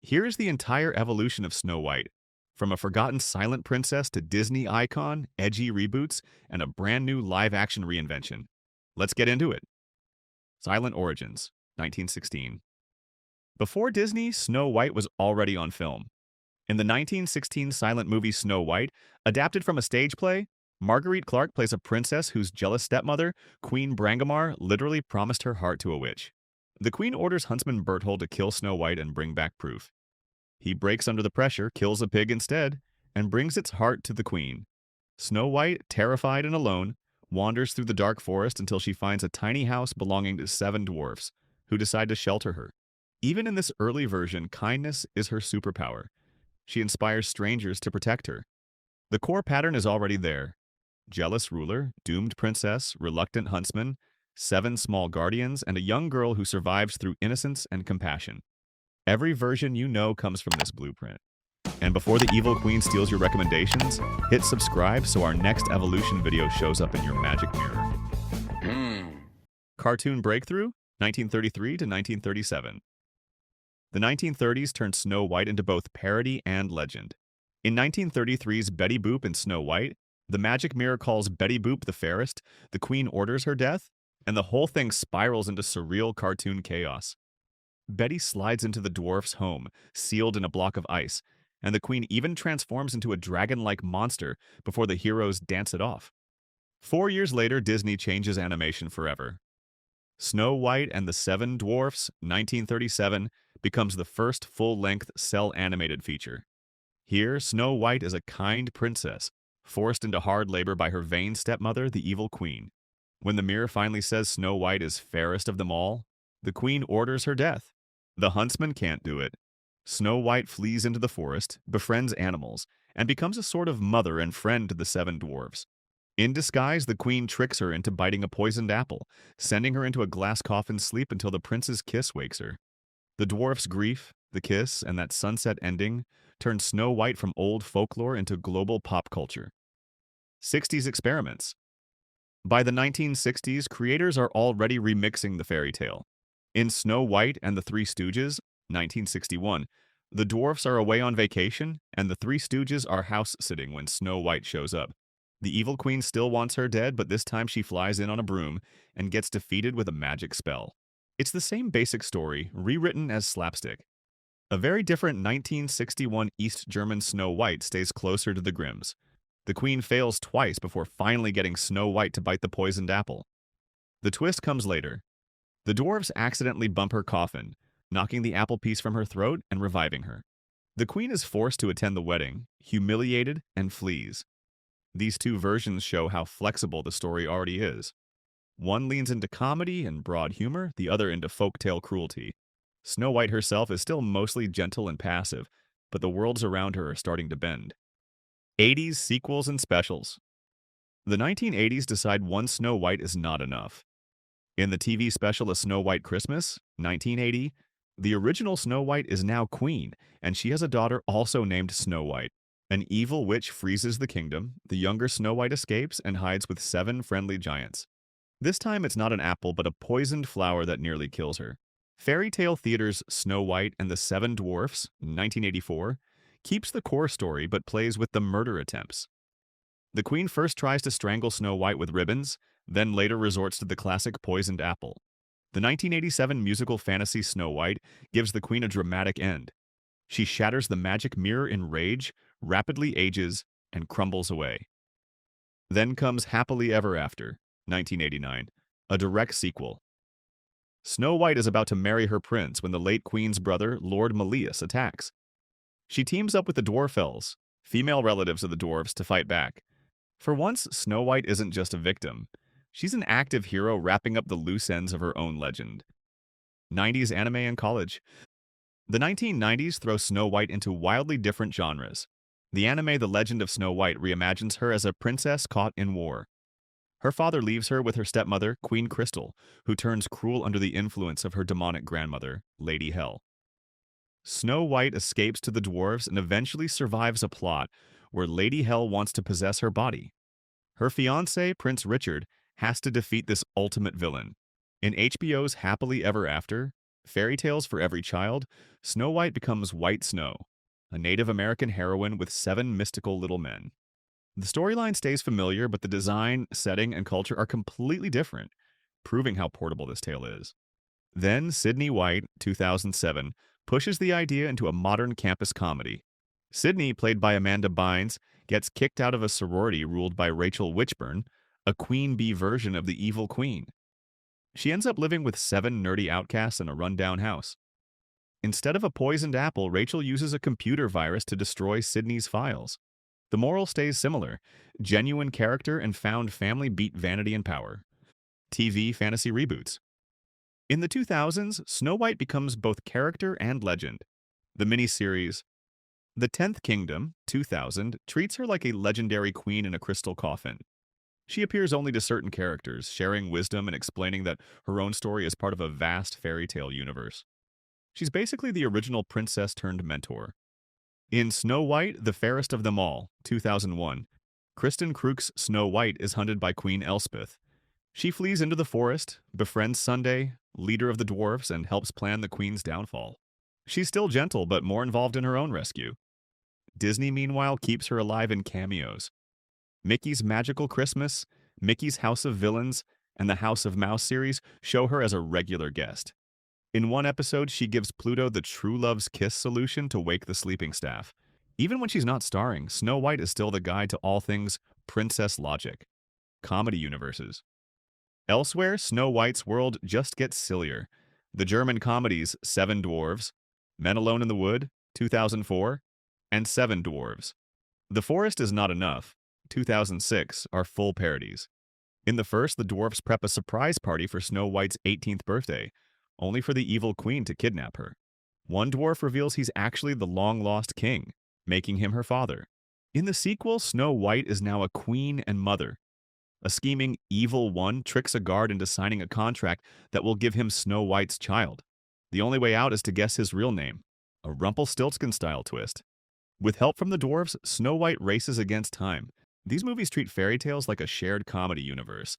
Here is the entire evolution of Snow White, from a forgotten silent princess to Disney icon, edgy reboots, and a brand new live-action reinvention. Let's get into it. Silent Origins, 1916. Before Disney, Snow White was already on film. In the 1916 silent movie Snow White, adapted from a stage play, Marguerite Clark plays a princess whose jealous stepmother, Queen Brangamar, literally promised her heart to a witch. The queen orders huntsman Berthold to kill Snow White and bring back proof. He breaks under the pressure, kills a pig instead, and brings its heart to the queen. Snow White, terrified and alone, wanders through the dark forest until she finds a tiny house belonging to seven dwarfs, who decide to shelter her. Even in this early version, kindness is her superpower. She inspires strangers to protect her. The core pattern is already there. Jealous ruler, doomed princess, reluctant huntsman, seven small guardians, and a young girl who survives through innocence and compassion. Every version you know comes from this blueprint. And before the evil queen steals your recommendations, hit subscribe so our next evolution video shows up in your magic mirror. Cartoon breakthrough, 1933 to 1937. The 1930s turned Snow White into both parody and legend. In 1933's Betty Boop and Snow White, the magic mirror calls Betty Boop the fairest, the queen orders her death, and the whole thing spirals into surreal cartoon chaos. Betty slides into the dwarf's home, sealed in a block of ice, and the queen even transforms into a dragon-like monster before the heroes dance it off. 4 years later, Disney changes animation forever. Snow White and the Seven Dwarfs, 1937, becomes the first full-length cel-animated feature. Here, Snow White is a kind princess, forced into hard labor by her vain stepmother, the evil queen. When the mirror finally says Snow White is fairest of them all, the queen orders her death. The huntsman can't do it. Snow White flees into the forest, befriends animals, and becomes a sort of mother and friend to the seven dwarfs. In disguise, the queen tricks her into biting a poisoned apple, sending her into a glass coffin sleep until the prince's kiss wakes her. The dwarf's grief, the kiss, and that sunset ending turn Snow White from old folklore into global pop culture. 60s experiments. By the 1960s, creators are already remixing the fairy tale. In Snow White and the Three Stooges, 1961, the dwarfs are away on vacation, and the Three Stooges are house-sitting when Snow White shows up. The evil queen still wants her dead, but this time she flies in on a broom and gets defeated with a magic spell. It's the same basic story, rewritten as slapstick. A very different 1961 East German Snow White stays closer to the Grimms. The queen fails twice before finally getting Snow White to bite the poisoned apple. The twist comes later. The dwarves accidentally bump her coffin, knocking the apple piece from her throat and reviving her. The queen is forced to attend the wedding, humiliated, and flees. These two versions show how flexible the story already is. One leans into comedy and broad humor, the other into folktale cruelty. Snow White herself is still mostly gentle and passive, but the worlds around her are starting to bend. 80s sequels and specials. The 1980s decide one Snow White is not enough. In the TV special A Snow White Christmas, 1980, the original Snow White is now queen, and she has a daughter also named Snow White. An evil witch freezes the kingdom, the younger Snow White escapes and hides with seven friendly giants. This time it's not an apple but a poisoned flower that nearly kills her. Fairy Tale Theater's Snow White and the Seven Dwarfs, 1984, keeps the core story but plays with the murder attempts. The queen first tries to strangle Snow White with ribbons, then later resorts to the classic poisoned apple. The 1987 musical fantasy Snow White gives the queen a dramatic end. She shatters the magic mirror in rage, rapidly ages, and crumbles away. Then comes Happily Ever After, 1989, a direct sequel. Snow White is about to marry her prince when the late queen's brother, Lord Malleus, attacks. She teams up with the dwarf elves, female relatives of the dwarves, to fight back. For once, Snow White isn't just a victim. She's an active hero wrapping up the loose ends of her own legend. 90s anime and college. The 1990s throw Snow White into wildly different genres. The anime The Legend of Snow White reimagines her as a princess caught in war. Her father leaves her with her stepmother, Queen Crystal, who turns cruel under the influence of her demonic grandmother, Lady Hell. Snow White escapes to the dwarves and eventually survives a plot where Lady Hell wants to possess her body. Her fiancé, Prince Richard, has to defeat this ultimate villain. In HBO's Happily Ever After, Fairy tales for every child, Snow White becomes White Snow, a Native American heroine with 7 mystical little men. The storyline stays familiar, but the design, setting, and culture are completely different, proving how portable this tale is. Then, Sydney White, 2007, pushes the idea into a modern campus comedy. Sydney, played by Amanda Bynes, gets kicked out of a sorority ruled by Rachel Witchburn, a queen bee version of the evil queen. She ends up living with 7 nerdy outcasts in a rundown house. Instead of a poisoned apple, Rachel uses a computer virus to destroy Sydney's files. The moral stays similar. Genuine character and found family beat vanity and power. TV fantasy reboots. In the 2000s, Snow White becomes both character and legend. The miniseries The Tenth Kingdom, 2000, treats her like a legendary queen in a crystal coffin. She appears only to certain characters, sharing wisdom and explaining that her own story is part of a vast fairy tale universe. She's basically the original princess turned mentor. In Snow White, the Fairest of Them All, 2001, Kristen Kruk's Snow White is hunted by Queen Elspeth. She flees into the forest, befriends Sunday, leader of the dwarfs, and helps plan the queen's downfall. She's still gentle, but more involved in her own rescue. Disney, meanwhile, keeps her alive in cameos. Mickey's Magical Christmas, Mickey's House of Villains, and the House of Mouse series show her as a regular guest. In one episode, she gives Pluto the true love's kiss solution to wake the sleeping staff. Even when she's not starring, Snow White is still the guide to all things princess logic. Comedy universes. Elsewhere, Snow White's world just gets sillier. The German comedies Seven Dwarfs, Men Alone in the Wood, 2004, and Seven Dwarfs. The Forest is Not Enough, 2006, are full parodies. In the first, the dwarfs prep a surprise party for Snow White's 18th birthday, only for the evil queen to kidnap her. One dwarf reveals he's actually the long-lost king, making him her father. In the sequel, Snow White is now a queen and mother. A scheming evil one tricks a guard into signing a contract that will give him Snow White's child. The only way out is to guess his real name, a Rumpelstiltskin-style twist. With help from the dwarves, Snow White races against time. These movies treat fairy tales like a shared comedy universe.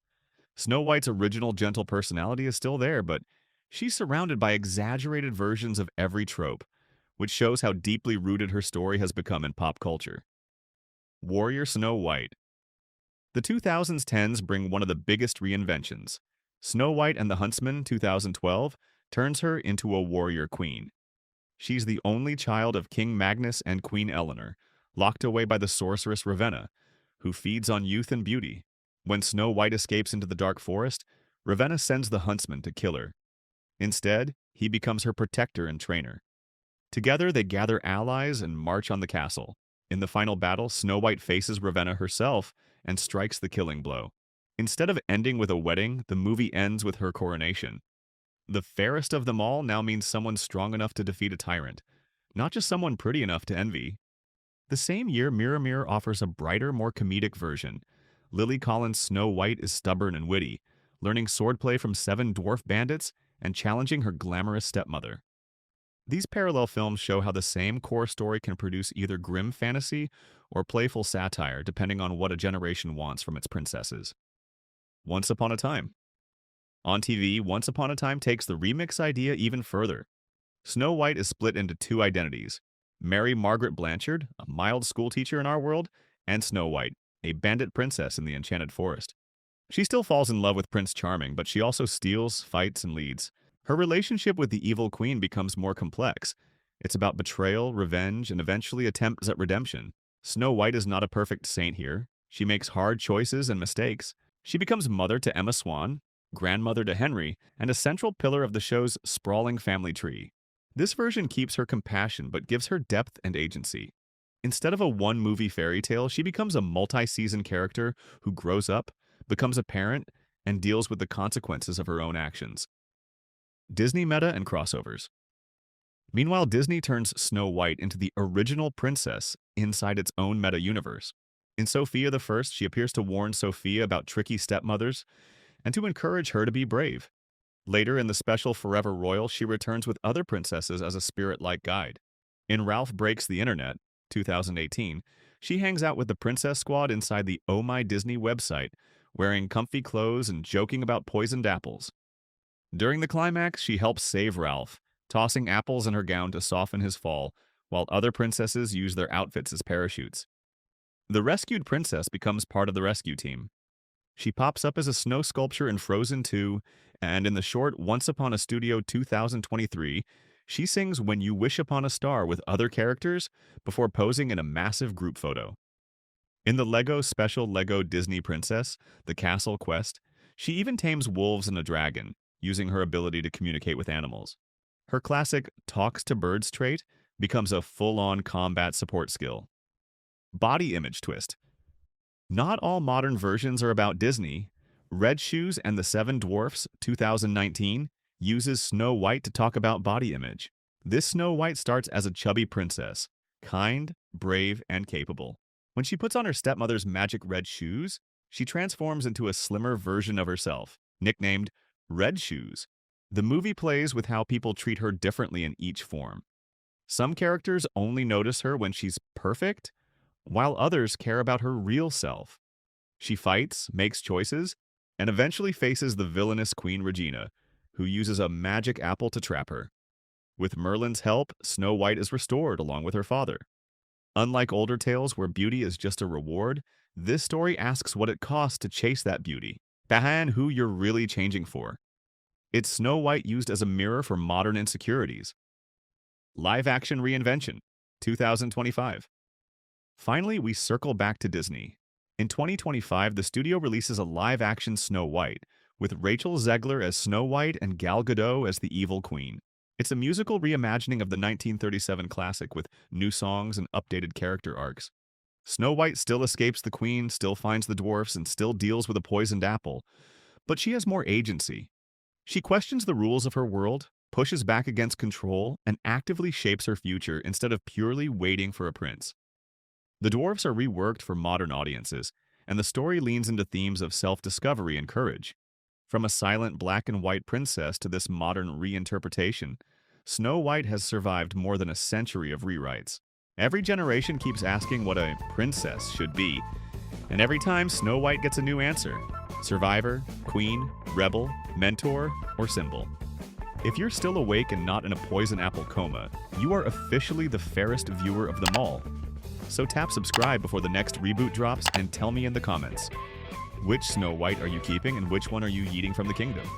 Snow White's original gentle personality is still there, but she's surrounded by exaggerated versions of every trope, which shows how deeply rooted her story has become in pop culture. Warrior Snow White. The 2010s bring one of the biggest reinventions. Snow White and the Huntsman, 2012, turns her into a warrior queen. She's the only child of King Magnus and Queen Eleanor, locked away by the sorceress Ravenna, who feeds on youth and beauty. When Snow White escapes into the dark forest, Ravenna sends the huntsman to kill her. Instead, he becomes her protector and trainer. Together, they gather allies and march on the castle. In the final battle, Snow White faces Ravenna herself and strikes the killing blow. Instead of ending with a wedding, the movie ends with her coronation. The fairest of them all now means someone strong enough to defeat a tyrant, not just someone pretty enough to envy. The same year, Mirror Mirror offers a brighter, more comedic version. Lily Collins' Snow White is stubborn and witty, learning swordplay from 7 dwarf bandits and challenging her glamorous stepmother. These parallel films show how the same core story can produce either grim fantasy or playful satire, depending on what a generation wants from its princesses. Once Upon a Time. On TV, Once Upon a Time takes the remix idea even further. Snow White is split into 2 identities: Mary Margaret Blanchard, a mild schoolteacher in our world, and Snow White, a bandit princess in the Enchanted Forest. She still falls in love with Prince Charming, but she also steals, fights, and leads. Her relationship with the evil queen becomes more complex. It's about betrayal, revenge, and eventually attempts at redemption. Snow White is not a perfect saint here. She makes hard choices and mistakes. She becomes mother to Emma Swan, grandmother to Henry, and a central pillar of the show's sprawling family tree. This version keeps her compassion but gives her depth and agency. Instead of a one-movie fairy tale, she becomes a multi-season character who grows up, becomes a parent, and deals with the consequences of her own actions. Disney meta and crossovers. Meanwhile, Disney turns Snow White into the original princess inside its own meta-universe. In Sophia the First, she appears to warn Sophia about tricky stepmothers and to encourage her to be brave. Later, in the special Forever Royal, she returns with other princesses as a spirit-like guide. In Ralph Breaks the Internet, 2018, she hangs out with the Princess Squad inside the Oh My Disney website, wearing comfy clothes and joking about poisoned apples. During the climax, she helps save Ralph, tossing apples in her gown to soften his fall, while other princesses use their outfits as parachutes. The rescued princess becomes part of the rescue team. She pops up as a snow sculpture in Frozen 2, and in the short Once Upon a Studio 2023, she sings When You Wish Upon a Star with other characters before posing in a massive group photo. In the LEGO Special LEGO Disney Princess, The Castle Quest, she even tames wolves and a dragon, using her ability to communicate with animals. Her classic Talks to Birds trait becomes a full-on combat support skill. Body image twist. Not all modern versions are about Disney. Red Shoes and the Seven Dwarfs 2019 uses Snow White to talk about body image. This Snow White starts as a chubby princess, kind, brave, and capable. When she puts on her stepmother's magic red shoes, she transforms into a slimmer version of herself, nicknamed Red Shoes. The movie plays with how people treat her differently in each form. Some characters only notice her when she's perfect, while others care about her real self. She fights, makes choices, and eventually faces the villainous Queen Regina, who uses a magic apple to trap her. With Merlin's help, Snow White is restored along with her father. Unlike older tales where beauty is just a reward, this story asks what it costs to chase that beauty, and who you're really changing for. It's Snow White used as a mirror for modern insecurities. Live-action reinvention, 2025. Finally, we circle back to Disney. In 2025, the studio releases a live-action Snow White, with Rachel Zegler as Snow White and Gal Gadot as the evil queen. It's a musical reimagining of the 1937 classic with new songs and updated character arcs. Snow White still escapes the queen, still finds the dwarfs, and still deals with a poisoned apple. But she has more agency. She questions the rules of her world, pushes back against control, and actively shapes her future instead of purely waiting for a prince. The dwarfs are reworked for modern audiences, and the story leans into themes of self-discovery and courage. From a silent black and white princess to this modern reinterpretation, Snow White has survived more than a century of rewrites. Every generation keeps asking what a princess should be, and every time Snow White gets a new answer: survivor, queen, rebel, mentor, or symbol. If you're still awake and not in a poison apple coma, you are officially the fairest viewer of them all. So tap subscribe before the next reboot drops and tell me in the comments, which Snow White are you keeping and which one are you yeeting from the kingdom?